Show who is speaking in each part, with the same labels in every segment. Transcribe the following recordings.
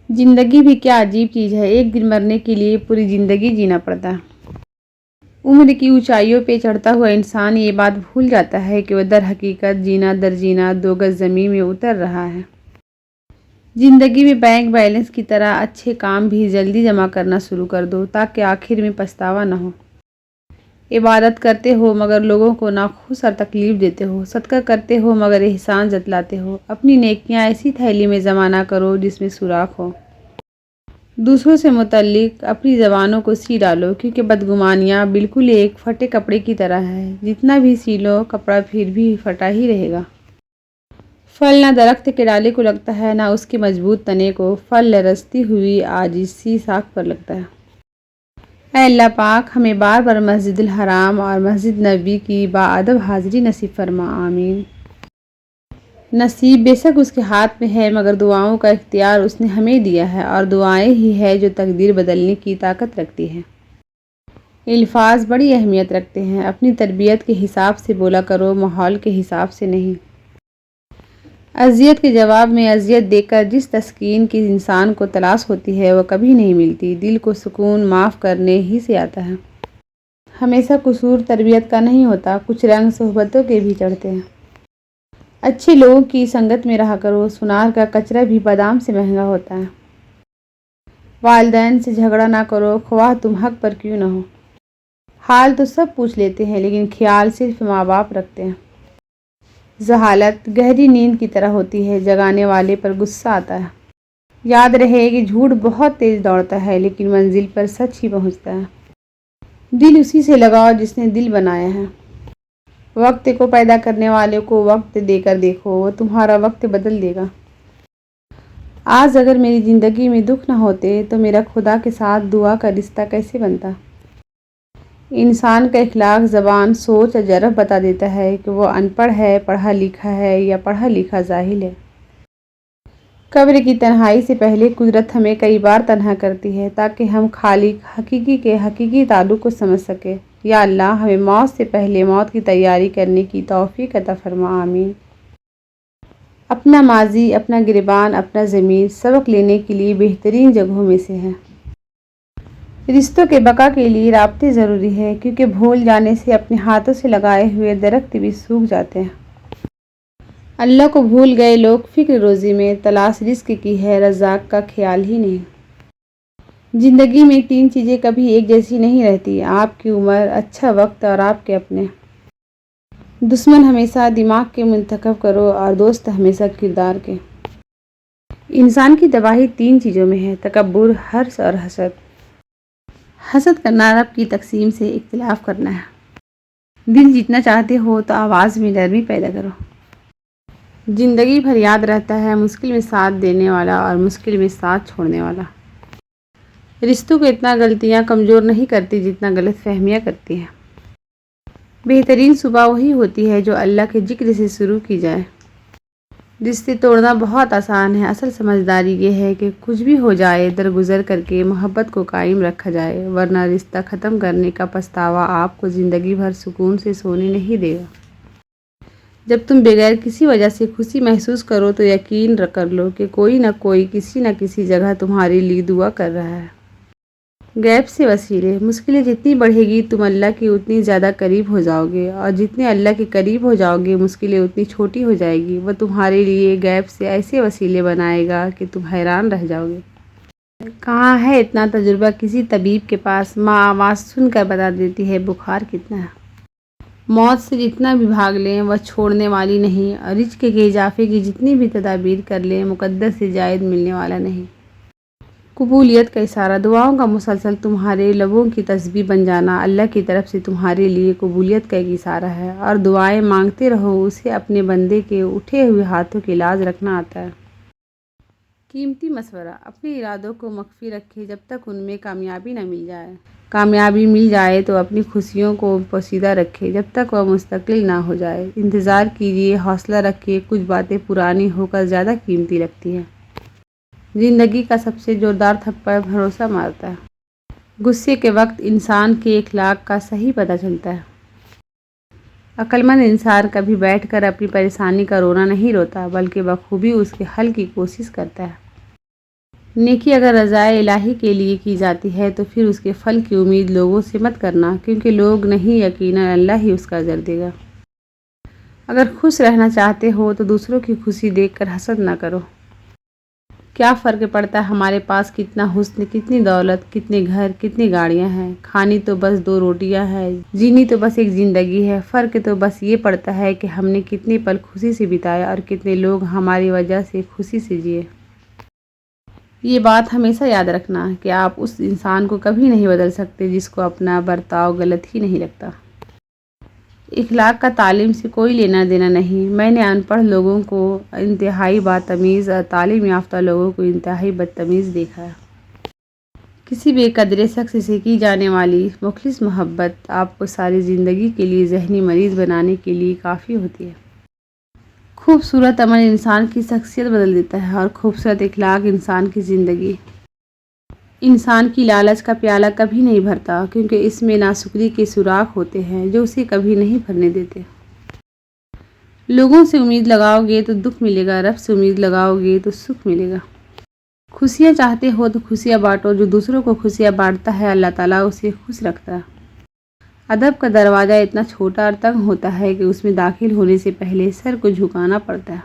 Speaker 1: زندگی بھی کیا عجیب چیز ہے، ایک دن مرنے کے لیے پوری زندگی جینا پڑتا ہے۔ عمر کی اونچائیوں پہ چڑھتا ہوا انسان یہ بات بھول جاتا ہے کہ وہ در حقیقت جینا در جینا 2 گز زمین میں اتر رہا ہے۔ زندگی میں بینک بیلنس کی طرح اچھے کام بھی جلدی جمع کرنا شروع کر دو تاکہ آخر میں پچھتاوا نہ ہو۔ عبادت کرتے ہو مگر لوگوں کو ناخوش اور تکلیف دیتے ہو، صدقہ کرتے ہو مگر احسان جتلاتے ہو۔ اپنی نیکیاں ایسی تھیلی میں جمع نہ کرو جس میں سوراخ ہو۔ دوسروں سے متعلق اپنی زبانوں کو سی ڈالو، کیونکہ بدگمانیاں بالکل ایک پھٹے کپڑے کی طرح ہے، جتنا بھی سی لو کپڑا پھر بھی پھٹا ہی رہے گا۔ پھل نہ درخت کے ڈالے کو لگتا ہے نہ اس کے مضبوط تنے کو، پھل لرزتی ہوئی عاجز سی ساکھ پر لگتا ہے۔ اے اللہ پاک، ہمیں بار بار مسجد الحرام اور مسجد نبوی کی باادب حاضری نصیب فرما، آمین۔ نصیب بے شک اس کے ہاتھ میں ہے، مگر دعاؤں کا اختیار اس نے ہمیں دیا ہے، اور دعائیں ہی ہے جو تقدیر بدلنے کی طاقت رکھتی ہے۔ الفاظ بڑی اہمیت رکھتے ہیں، اپنی تربیت کے حساب سے بولا کرو، ماحول کے حساب سے نہیں۔ اذیت کے جواب میں اذیت دے کر جس تسکین کی انسان کو تلاش ہوتی ہے وہ کبھی نہیں ملتی۔ دل کو سکون معاف کرنے ہی سے آتا ہے۔ ہمیشہ قصور تربیت کا نہیں ہوتا، کچھ رنگ صحبتوں کے بھی چڑھتے ہیں۔ اچھے لوگوں کی سنگت میں رہا کرو، سنار کا کچرا بھی بادام سے مہنگا ہوتا ہے۔ والدین سے جھگڑا نہ کرو، خواہ تم حق پر کیوں نہ ہو۔ حال تو سب پوچھ لیتے ہیں لیکن خیال صرف ماں باپ رکھتے ہیں۔ جہالت گہری نیند کی طرح ہوتی ہے، جگانے والے پر غصہ آتا ہے۔ یاد رہے کہ جھوٹ بہت تیز دوڑتا ہے لیکن منزل پر سچ ہی پہنچتا ہے۔ دل اسی سے لگاؤ جس نے دل بنایا ہے۔ وقت کو پیدا کرنے والے کو وقت دے کر دیکھو، وہ تمہارا وقت بدل دے گا۔ آج اگر میری زندگی میں دکھ نہ ہوتے تو میرا خدا کے ساتھ دعا کا رشتہ کیسے بنتا؟ انسان کا اخلاق زبان، سوچ اور جرف بتا دیتا ہے کہ وہ ان پڑھ ہے، پڑھا لکھا ہے یا پڑھا لکھا جاہل ہے۔ قبر کی تنہائی سے پہلے قدرت ہمیں کئی بار تنہا کرتی ہے تاکہ ہم خالق حقیقی کے حقیقی تعلق کو سمجھ سکیں۔ یا اللہ، ہمیں موت سے پہلے موت کی تیاری کرنے کی توفیق عطا فرما، آمین۔ اپنا ماضی، اپنا گریبان، اپنا ضمیر سبق لینے کے لیے بہترین جگہوں میں سے ہے۔ رشتوں کے بقا کے لیے رابطے ضروری ہے، کیونکہ بھول جانے سے اپنے ہاتھوں سے لگائے ہوئے درخت بھی سوکھ جاتے ہیں۔ اللہ کو بھول گئے لوگ فکر روزی میں، تلاش رزق کی ہے، رزاق کا خیال ہی نہیں۔ زندگی میں 3 چیزیں کبھی ایک جیسی نہیں رہتی، آپ کی عمر، اچھا وقت اور آپ کے اپنے۔ دشمن ہمیشہ دماغ کے منتخب کرو اور دوست ہمیشہ کردار کے۔ انسان کی تباہی 3 چیزوں میں ہے، تکبر، حرص اور حسد۔ حسد کرنا رب کی تقسیم سے اختلاف کرنا ہے۔ دل جیتنا چاہتے ہو تو آواز میں نرمی پیدا کرو۔ زندگی بھر یاد رہتا ہے مشکل میں ساتھ دینے والا اور مشکل میں ساتھ چھوڑنے والا۔ رشتوں کو اتنا غلطیاں کمزور نہیں کرتی جتنا غلط فہمیاں کرتی ہیں۔ بہترین صبح وہی ہوتی ہے جو اللہ کے ذکر سے شروع کی جائے۔ رشتے توڑنا بہت آسان ہے، اصل سمجھداری یہ ہے کہ کچھ بھی ہو جائے درگزر کر کے محبت کو قائم رکھا جائے، ورنہ رشتہ ختم کرنے کا پچھتاوا آپ کو زندگی بھر سکون سے سونے نہیں دے گا۔ جب تم بغیر کسی وجہ سے خوشی محسوس کرو تو یقین کر لو کہ کوئی نہ کوئی کسی نہ کسی جگہ تمہارے لیے دعا کر رہا ہے۔ غیب سے وسیلے، مشکلیں جتنی بڑھے گی تم اللہ کے اتنی زیادہ قریب ہو جاؤ گے، اور جتنے اللہ کے قریب ہو جاؤ گے مشکلیں اتنی چھوٹی ہو جائے گی۔ وہ تمہارے لیے غیب سے ایسے وسیلے بنائے گا کہ تم حیران رہ جاؤ گے۔ کہاں ہے اتنا تجربہ کسی طبیب کے پاس؟ ماں آواز سن کر بتا دیتی ہے بخار کتنا ہے۔ موت سے جتنا بھی بھاگ لیں وہ چھوڑنے والی نہیں، اور رزق کے اضافے کی جتنی بھی تدابیر کر لیں مقدر سے زائد ملنے والا نہیں۔ قبولیت کا اشارہ، دعاؤں کا مسلسل تمہارے لبوں کی تسبیح بن جانا اللہ کی طرف سے تمہارے لیے قبولیت کا ایک اشارہ ہے، اور دعائیں مانگتے رہو، اسے اپنے بندے کے اٹھے ہوئے ہاتھوں کی لاج رکھنا آتا ہے۔ قیمتی مشورہ، اپنے ارادوں کو مخفی رکھے جب تک ان میں کامیابی نہ مل جائے۔ کامیابی مل جائے تو اپنی خوشیوں کو پوشیدہ رکھے جب تک وہ مستقل نہ ہو جائے۔ انتظار کیجیے، حوصلہ رکھیے، کچھ باتیں پرانی ہو کر زیادہ قیمتی لگتی ہیں۔ زندگی کا سب سے زوردار تھپڑ بھروسہ مارتا ہے۔ غصے کے وقت انسان کے اخلاق کا صحیح پتہ چلتا ہے۔ عقل مند انسان کبھی بیٹھ کر اپنی پریشانی کا رونا نہیں روتا، بلکہ بخوبی اس کے حل کی کوشش کرتا ہے۔ نیکی اگر رضائے الہی کے لیے کی جاتی ہے تو پھر اس کے پھل کی امید لوگوں سے مت کرنا، کیونکہ لوگ نہیں، یقیناً اللہ ہی اس کا اجر دے گا۔ اگر خوش رہنا چاہتے ہو تو دوسروں کی خوشی دیکھ کر حسد نہ کرو۔ کیا فرق پڑتا ہے ہمارے پاس کتنا حسن، کتنی دولت، کتنے گھر، کتنی گاڑیاں ہیں، کھانی تو بس 2 روٹیاں ہیں، جینی تو بس ایک زندگی ہے۔ فرق تو بس یہ پڑتا ہے کہ ہم نے کتنے پل خوشی سے بتائے اور کتنے لوگ ہماری وجہ سے خوشی سے جیے۔ یہ بات ہمیشہ یاد رکھنا کہ آپ اس انسان کو کبھی نہیں بدل سکتے جس کو اپنا برتاؤ غلط ہی نہیں لگتا۔ اخلاق کا تعلیم سے کوئی لینا دینا نہیں۔ میں نے ان پڑھ لوگوں کو انتہائی بدتمیز اور تعلیم یافتہ لوگوں کو انتہائی بدتمیز دیکھا ہے۔ کسی بے قدر شخص سے کی جانے والی مخلص محبت آپ کو ساری زندگی کے لیے ذہنی مریض بنانے کے لیے کافی ہوتی ہے۔ خوبصورت عمل انسان کی شخصیت بدل دیتا ہے اور خوبصورت اخلاق انسان کی زندگی۔ انسان کی لالچ کا پیالہ کبھی نہیں بھرتا، کیونکہ اس میں ناشکری کے سوراخ ہوتے ہیں جو اسے کبھی نہیں بھرنے دیتے۔ لوگوں سے امید لگاؤ گے تو دکھ ملے گا، رب سے امید لگاؤ گے تو سکھ ملے گا۔ خوشیاں چاہتے ہو تو خوشیاں بانٹو، جو دوسروں کو خوشیاں بانٹتا ہے اللہ تعالیٰ اسے خوش رکھتا ہے۔ ادب کا دروازہ اتنا چھوٹا اور تنگ ہوتا ہے کہ اس میں داخل ہونے سے پہلے سر کو جھکانا پڑتا ہے۔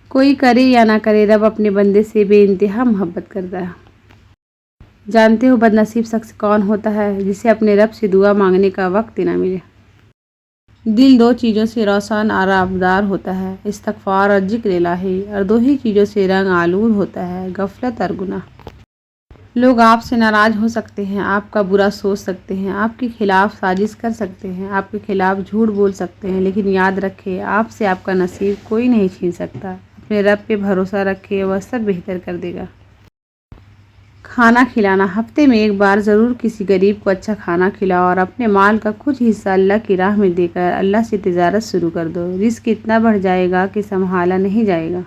Speaker 1: کوئی کرے یا نہ کرے، رب اپنے بندے سے بے انتہا محبت کرتا ہے۔ جانتے ہو بد نصیب شخص کون ہوتا ہے؟ جسے اپنے رب سے دعا مانگنے کا وقت نہ ملے۔ دل 2 چیزوں سے روشن اور آبدار ہوتا ہے، استغفار اور ذکر الہی، اور 2 ہی چیزوں سے رنگ آلود ہوتا ہے، غفلت اور گناہ۔ لوگ آپ سے ناراض ہو سکتے ہیں، آپ کا برا سوچ سکتے ہیں، آپ کے خلاف سازش کر سکتے ہیں، آپ کے خلاف جھوٹ بول سکتے ہیں، لیکن یاد رکھیں آپ سے آپ کا نصیب کوئی نہیں چھین سکتا۔ اپنے رب پہ بھروسہ رکھیں، وہ سب بہتر کر دے گا۔ کھانا کھلانا، ہفتے میں 1 بار ضرور کسی غریب کو اچھا کھانا کھلاؤ اور اپنے مال کا کچھ حصہ اللہ کی راہ میں دے کر اللہ سے تجارت شروع کر دو۔ رزق اتنا بڑھ جائے گا کہ سنبھالا نہیں جائے گا۔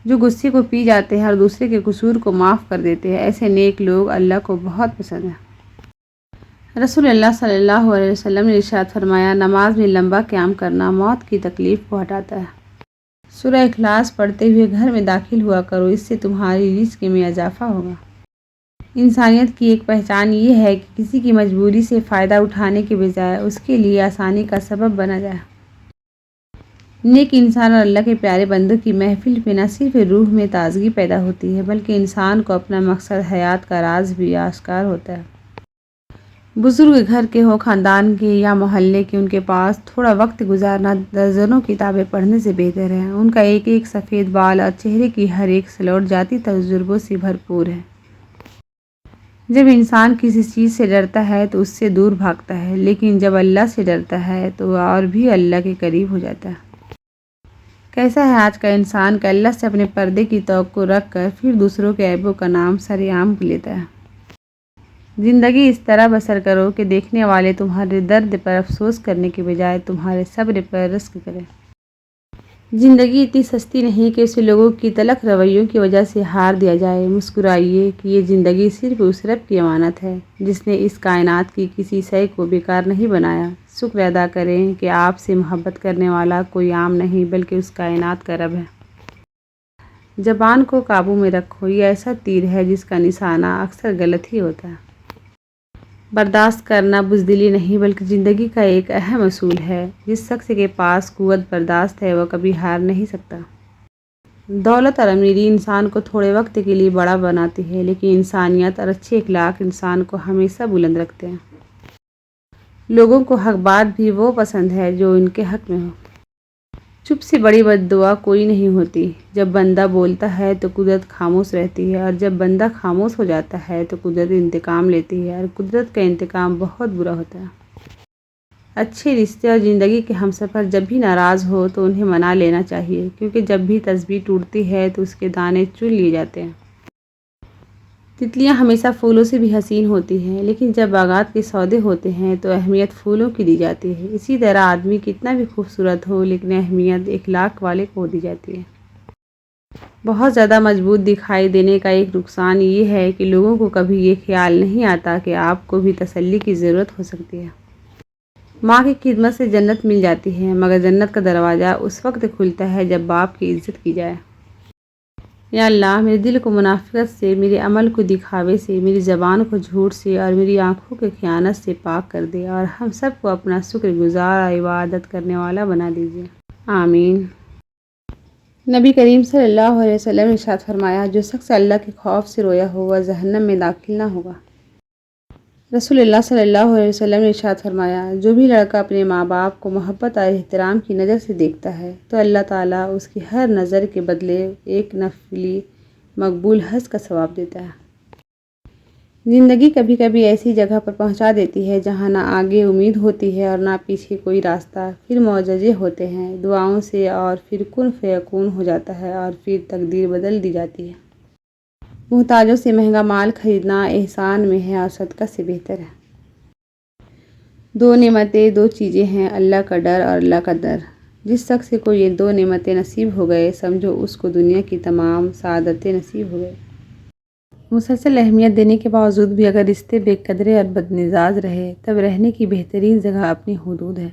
Speaker 1: جو غصے کو پی جاتے ہیں اور دوسرے کے قصور کو معاف کر دیتے ہیں، ایسے نیک لوگ اللہ کو بہت پسند ہیں۔ رسول اللہ صلی اللہ علیہ وسلم نے ارشاد فرمایا، نماز میں لمبا قیام کرنا موت کی تکلیف کو ہٹاتا ہے۔ سورہ اخلاص پڑھتے ہوئے گھر میں داخل ہوا کرو، اس سے تمہاری رزق میں اضافہ ہوگا۔ انسانیت کی ایک پہچان یہ ہے کہ کسی کی مجبوری سے فائدہ اٹھانے کے بجائے اس کے لیے آسانی کا سبب بنا جائے۔ نیک انسان اور اللہ کے پیارے بندوں کی محفل میں نہ صرف روح میں تازگی پیدا ہوتی ہے بلکہ انسان کو اپنا مقصد حیات کا راز بھی آشکار ہوتا ہے۔ بزرگ گھر کے ہو، خاندان کے یا محلے کے، ان کے پاس تھوڑا وقت گزارنا درجنوں کتابیں پڑھنے سے بہتر ہے۔ ان کا ایک ایک سفید بال اور چہرے کی ہر ایک سلوٹ ذاتی تجربوں سے بھرپور ہے۔ جب انسان کسی چیز سے ڈرتا ہے تو اس سے دور بھاگتا ہے، لیکن جب اللہ سے ڈرتا ہے تو وہ اور بھی اللہ کے قریب ہو جاتا ہے۔ کیسا ہے آج کا انسان کہ اللہ سے اپنے پردے کی توقع رکھ کر پھر دوسروں کے عیبوں کا نام سرعام لیتا ہے۔ زندگی اس طرح بسر کرو کہ دیکھنے والے تمہارے درد پر افسوس کرنے کے بجائے تمہارے صبر پر رشک کریں۔ زندگی اتنی سستی نہیں کہ اسے لوگوں کی تلخ رویوں کی وجہ سے ہار دیا جائے۔ مسکرائیے کہ یہ زندگی صرف اس رب کی امانت ہے جس نے اس کائنات کی کسی شے کو بیکار نہیں بنایا۔ شکر ادا کریں کہ آپ سے محبت کرنے والا کوئی عام نہیں بلکہ اس کائنات کا رب ہے۔ زبان کو قابو میں رکھو، یہ ایسا تیر ہے جس کا نشانہ اکثر غلط ہی ہوتا ہے۔ برداشت کرنا بزدلی نہیں بلکہ زندگی کا ایک اہم اصول ہے۔ جس شخص کے پاس قوت برداشت ہے وہ کبھی ہار نہیں سکتا۔ دولت اور امیری انسان کو تھوڑے وقت کے لیے بڑا بناتی ہے، لیکن انسانیت اور اچھے اخلاق انسان کو ہمیشہ بلند رکھتے ہیں۔ لوگوں کو حق بات بھی وہ پسند ہے جو ان کے حق میں ہو۔ چپ سے بڑی بد دعا کوئی نہیں ہوتی۔ جب بندہ بولتا ہے تو قدرت خاموش رہتی ہے، اور جب بندہ خاموش ہو جاتا ہے تو قدرت انتقام لیتی ہے، اور قدرت کا انتقام بہت برا ہوتا ہے۔ اچھے رشتے اور زندگی کے ہمسفر جب بھی ناراض ہو تو انہیں منا لینا چاہیے، کیونکہ جب بھی تسبیح ٹوٹتی ہے تو اس کے دانے چن لیے جاتے ہیں۔ تتلیاں ہمیشہ پھولوں سے بھی حسین ہوتی ہیں، لیکن جب باغات کے سودے ہوتے ہیں تو اہمیت پھولوں کی دی جاتی ہے۔ اسی طرح آدمی کتنا بھی خوبصورت ہو لیکن اہمیت اخلاق والے کو دی جاتی ہے۔ بہت زیادہ مضبوط دکھائی دینے کا ایک نقصان یہ ہے کہ لوگوں کو کبھی یہ خیال نہیں آتا کہ آپ کو بھی تسلی کی ضرورت ہو سکتی ہے۔ ماں کی خدمت سے جنت مل جاتی ہے، مگر جنت کا دروازہ اس وقت کھلتا ہے جب باپ کی عزت کی جائے۔ یا اللہ میرے دل کو منافقت سے، میرے عمل کو دکھاوے سے، میری زبان کو جھوٹ سے اور میری آنکھوں کے خیانت سے پاک کر دے، اور ہم سب کو اپنا شکر گزار اور عبادت کرنے والا بنا دیجیے، آمین۔ نبی کریم صلی اللہ علیہ وسلم نے ارشاد فرمایا، جو شخص اللہ کے خوف سے رویا ہو وہ جہنم میں داخل نہ ہوگا۔ رسول اللہ صلی اللہ علیہ وسلم نے ارشاد فرمایا، جو بھی لڑکا اپنے ماں باپ کو محبت اور احترام کی نظر سے دیکھتا ہے تو اللہ تعالیٰ اس کی ہر نظر کے بدلے ایک نفلی مقبول حج کا ثواب دیتا ہے۔ زندگی کبھی کبھی ایسی جگہ پر پہنچا دیتی ہے جہاں نہ آگے امید ہوتی ہے اور نہ پیچھے کوئی راستہ، پھر معجزے ہوتے ہیں دعاؤں سے، اور پھر کن فیکون ہو جاتا ہے، اور پھر تقدیر بدل دی جاتی ہے۔ محتاجوں سے مہنگا مال خریدنا احسان میں ہے اور صدقہ سے بہتر ہے۔ دو نعمتیں، دو چیزیں ہیں، اللہ کا ڈر اور اللہ کا در۔ جس شخص کو یہ دو نعمتیں نصیب ہو گئے، سمجھو اس کو دنیا کی تمام سعادتیں نصیب ہو گئے۔ مسلسل اہمیت دینے کے باوجود بھی اگر رشتے بے قدرے اور بدمزاج رہے، تب رہنے کی بہترین جگہ اپنی حدود ہے۔